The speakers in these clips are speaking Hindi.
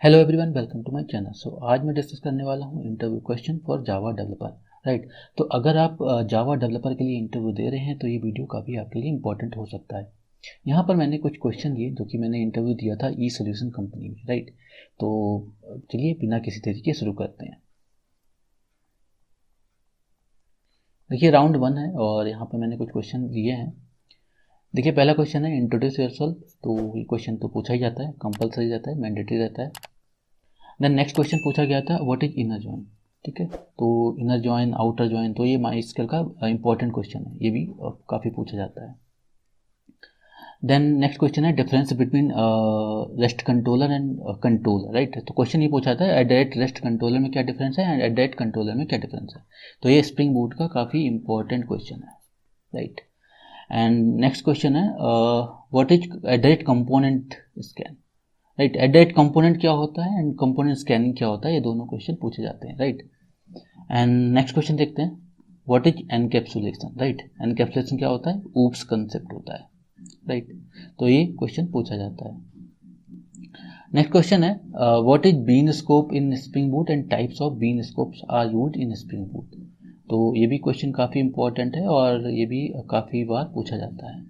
Hello everyone, welcome to my channel. So आज मैं डिस्कस करने वाला हूँ interview question for Java developer. Right, तो अगर आप जावा डेवलपर के लिए इंटरव्यू दे रहे हैं तो ये वीडियो काफ़ी आपके लिए इंपॉर्टेंट हो सकता है। यहाँ पर मैंने कुछ क्वेश्चन दिए जो कि मैंने इंटरव्यू दिया था ई सोल्यूशन कंपनी में। राइट, तो चलिए बिना किसी तरीके शुरू करते हैं। देखिए राउंड 1 है और यहाँ पर मैंने कुछ क्वेश्चन दिए हैं। देखिए पहला क्वेश्चन है इंट्रोड्यूस योरसेल्फ। तो ये क्वेश्चन तो पूछा ही जाता है, कंपलसरी रहता है, मैंडेटरी रहता है। देन नेक्स्ट क्वेश्चन पूछा गया था व्हाट इज इनर जॉइन। ठीक है, तो इनर जॉइन आउटर जॉइन, तो ये माई स्केल का इंपॉर्टेंट क्वेश्चन है, ये भी काफ़ी पूछा जाता है। देन नेक्स्ट क्वेश्चन है difference between rest controller and control. Right, तो क्वेश्चन ये पूछा था एट रेस्ट कंट्रोलर में क्या डिफरेंस है एंड एट कंट्रोलर में क्या डिफरेंस है। तो ये स्प्रिंग बूट का काफ़ी इंपॉर्टेंट क्वेश्चन है। राइट, एंड नेक्स्ट क्वेश्चन है what is at component scan. Right, at component क्या होता है एंड कंपोनेंट स्कैनिंग क्या होता है, ये दोनों क्वेश्चन पूछे जाते हैं। राइट, एंड नेक्स्ट क्वेश्चन देखते हैं what is encapsulation. Right, encapsulation क्या होता है, ऊप्स कंसेप्ट होता है। राइट, तो ये क्वेश्चन पूछा जाता है। नेक्स्ट क्वेश्चन है what is bean scope in spring boot and types of bean scopes are used in spring boot. तो ये भी क्वेश्चन काफ़ी इंपॉर्टेंट है और ये भी काफ़ी बार पूछा जाता है।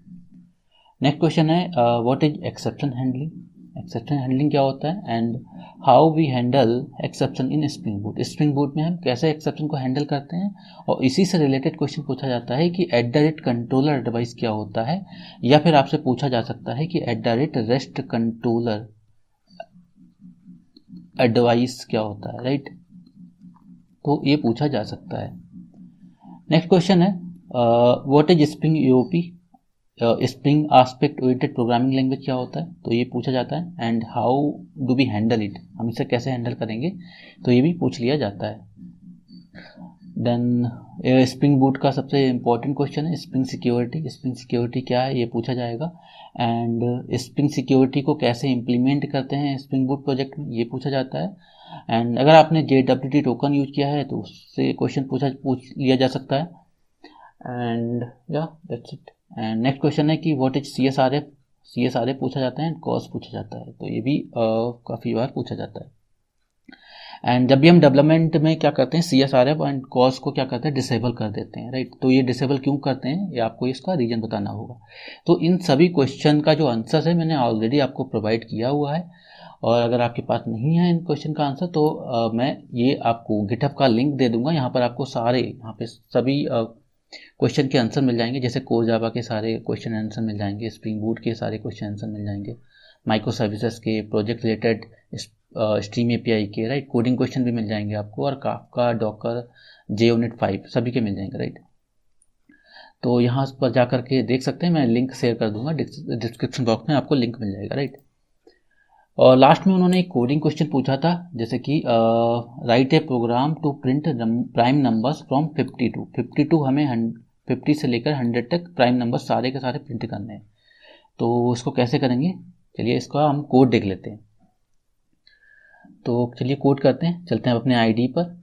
नेक्स्ट क्वेश्चन है what is exception handling. Exception handling क्या होता है and how we handle exception in spring boot. Spring boot में हम कैसे एक्सेप्शन को हैंडल करते हैं। और इसी से रिलेटेड क्वेश्चन पूछा जाता है कि at the rate controller advice क्या होता है, या फिर आपसे पूछा जा सकता है कि at the rate rest controller advice क्या होता है। राइट, तो ये पूछा जा सकता है। नेक्स्ट क्वेश्चन है what is spring AOP. Spring aspect oriented programming language क्या होता है, तो ये पूछा जाता है। And how do we handle it, हम इसे कैसे हैंडल करेंगे, तो ये भी पूछ लिया जाता है। देन स्प्रिंग बूट का सबसे इम्पोर्टेंट क्वेश्चन है स्प्रिंग सिक्योरिटी। स्प्रिंग सिक्योरिटी क्या है, ये पूछा जाएगा। एंड स्प्रिंग सिक्योरिटी को कैसे इम्प्लीमेंट करते हैं स्प्रिंग बूट प्रोजेक्ट में, ये पूछा जाता है। एंड अगर आपने JWT टोकन यूज किया है तो उससे क्वेश्चन पूछ लिया जा सकता है। एंड या that's it. And next question है कि व्हाट इज CSRF। CSRF पूछा जाता है एंड कॉस पूछा जाता है, तो ये भी काफ़ी बार पूछा जाता है। एंड जब भी हम डेवलपमेंट में क्या करते हैं CSRF एंड कॉस को क्या करते हैं, डिसेबल कर देते हैं। राइट, तो ये डिसेबल क्यों करते हैं, ये आपको इसका रीजन बताना होगा। तो इन सभी क्वेश्चन का जो आंसर है मैंने ऑलरेडी आपको प्रोवाइड किया हुआ है, और अगर आपके पास नहीं है इन क्वेश्चन का आंसर तो मैं ये आपको गिटहब का लिंक दे दूंगा। यहाँ पर आपको सारे यहाँ पे सभी क्वेश्चन के आंसर मिल जाएंगे, जैसे कोर जावा के सारे क्वेश्चन आंसर मिल जाएंगे, स्प्रिंग बूट के सारे क्वेश्चन आंसर मिल जाएंगे, माइक्रो सर्विसेज के, प्रोजेक्ट रिलेटेड, स्ट्रीम API के, राइट, कोडिंग क्वेश्चन भी मिल जाएंगे आपको, और काफका, डॉकर, JUnit 5 सभी के मिल जाएंगे। राइट, तो यहाँ पर जा करके देख सकते हैं, मैं लिंक शेयर कर दूंगा डिस्क्रिप्शन बॉक्स में, आपको लिंक मिल जाएगा। राइट, और लास्ट में उन्होंने एक कोडिंग क्वेश्चन पूछा था, जैसे कि write a program to print prime numbers from 50 to हमें 50 से लेकर 100 तक प्राइम नंबर सारे के सारे प्रिंट करने हैं। तो इसको कैसे करेंगे, चलिए इसका हम कोड देख लेते हैं। तो चलिए कोड करते हैं, चलते हैं अपने ID पर।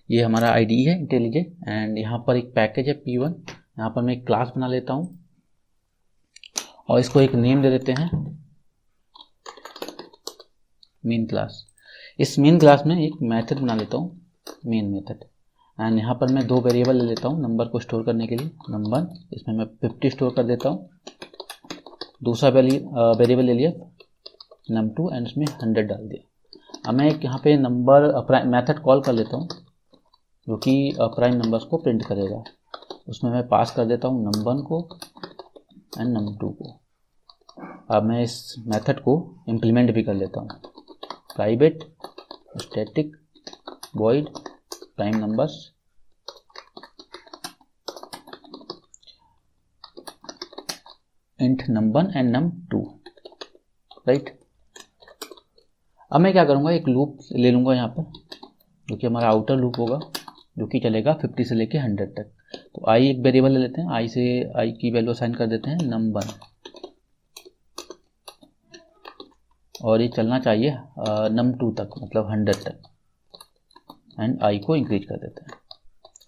ये हमारा ID है इंटेलिजे, एंड यहाँ पर एक पैकेज है P1। यहाँ पर मैं एक क्लास बना लेता हूँ और इसको एक नेम दे देते हैं मेन क्लास। इस मेन क्लास में एक मेथड बना लेता हूँ, मेन मेथड। एंड यहाँ पर मैं 2 वेरिएबल ले लेता हूँ नंबर को स्टोर करने के लिए, नंबर, इसमें मैं 50 स्टोर कर देता हूँ। दूसरा वेरिएबल ले लिया num2 एंड इसमें 100 डाल दिया। अब मैं एक यहाँ पे नंबर मेथड कॉल कर लेता हूँ जो कि प्राइम नंबर्स को प्रिंट करेगा। उसमें मैं पास कर देता हूँ num1 को एंड num2 को। अब मैं इस मेथड को इम्प्लीमेंट भी कर लेता हूँ, private static void prime numbers int num1 and num2। Right, अब मैं क्या करूँगा, एक लूप ले लूँगा यहाँ पर जो कि हमारा आउटर लूप होगा, जो कि चलेगा 50 से लेके 100 तक। तो I एक वेरिएबल ले लेते हैं, I की वैल्यू असाइन कर देते हैं num1, और ये चलना चाहिए num2 तक, मतलब 100 तक, एंड I को इंक्रीज कर देते हैं।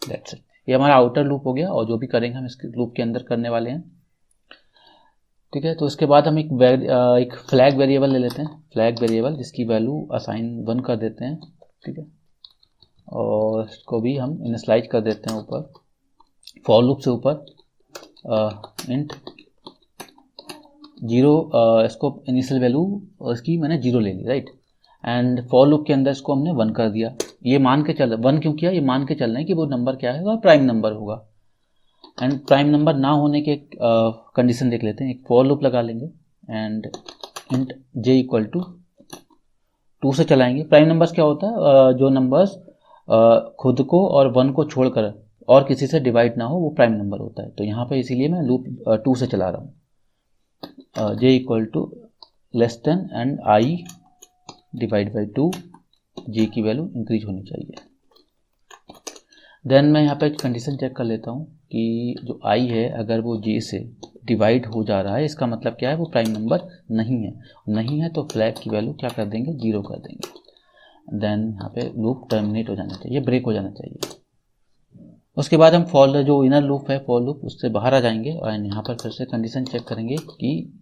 दैट्स इट, ये हमारा आउटर लूप हो गया, और जो भी करेंगे हम इस लूप के अंदर करने वाले हैं। ठीक है, तो इसके बाद हम एक फ्लैग वेरिएबल ले लेते हैं, फ्लैग वेरिएबल जिसकी वैल्यू असाइन 1 कर देते हैं। ठीक है, और इसको भी हम इनिशियलाइज कर देते हैं ऊपर फॉर लूप से ऊपर इंट 0, इसको इनिशियल वैल्यू इसकी मैंने 0 ले ली, राइट। एंड फॉर लूप के अंदर इसको हमने 1 कर दिया। ये मान के चल 1 क्यों किया, ये मान के चल रहे हैं कि वो नंबर क्या है, प्राइम नंबर होगा। एंड प्राइम नंबर ना होने के कंडीशन देख लेते हैं, एक फॉर लूप लगा लेंगे and int j equal to 2 से चलाएंगे। प्राइम नंबर्स क्या होता है, जो नंबर्स खुद को और 1 को छोड़कर और किसी से डिवाइड ना हो वो प्राइम नंबर होता है। तो यहाँ पे इसीलिए मैं लूप 2 से चला रहा हूँ। j equal to less than and i divide by 2, j की वैल्यू इंक्रीज होनी चाहिए। देन मैं यहाँ पे कंडीशन चेक कर लेता हूँ कि जो i है अगर वो j से डिवाइड हो जा रहा है, इसका मतलब क्या है, वो प्राइम नंबर नहीं है तो फ्लैग की वैल्यू क्या कर देंगे, 0 कर देंगे। देन यहाँ पे लूप टर्मिनेट हो जाना चाहिए, ब्रेक हो जाना चाहिए। उसके बाद हम फॉर जो इनर लूप है फॉर लूप उससे बाहर आ जाएंगे और यहाँ पर फिर से कंडीशन चेक करेंगे कि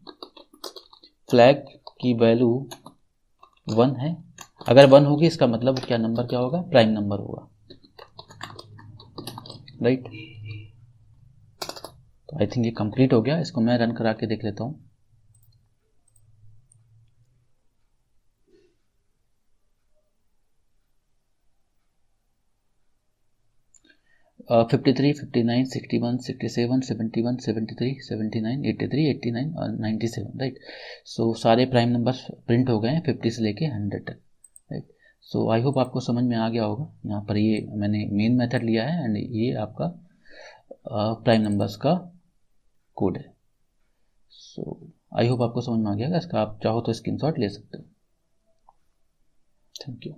फ्लैग की वैल्यू 1 है। अगर 1 होगी इसका मतलब क्या नंबर क्या होगा, प्राइम नंबर होगा, राइट। तो आई थिंक ये कंप्लीट हो गया। इसको मैं रन करा के देख लेता हूँ। uh, 53, 59, 61, 67, 71, 73, 79, 83, 89 और 97, राइट। सो सारे प्राइम नंबर्स प्रिंट हो गए हैं 50 से लेके 100 तक, राइट। सो आई होप आपको समझ में आ गया होगा। यहाँ पर ये मैंने मेन मेथड लिया है एंड ये आपका प्राइम नंबर्स का कोड है। सो आई होप आपको समझ में आ गया। इसका आप चाहो तो स्क्रीनशॉट ले सकते हो। Thank you.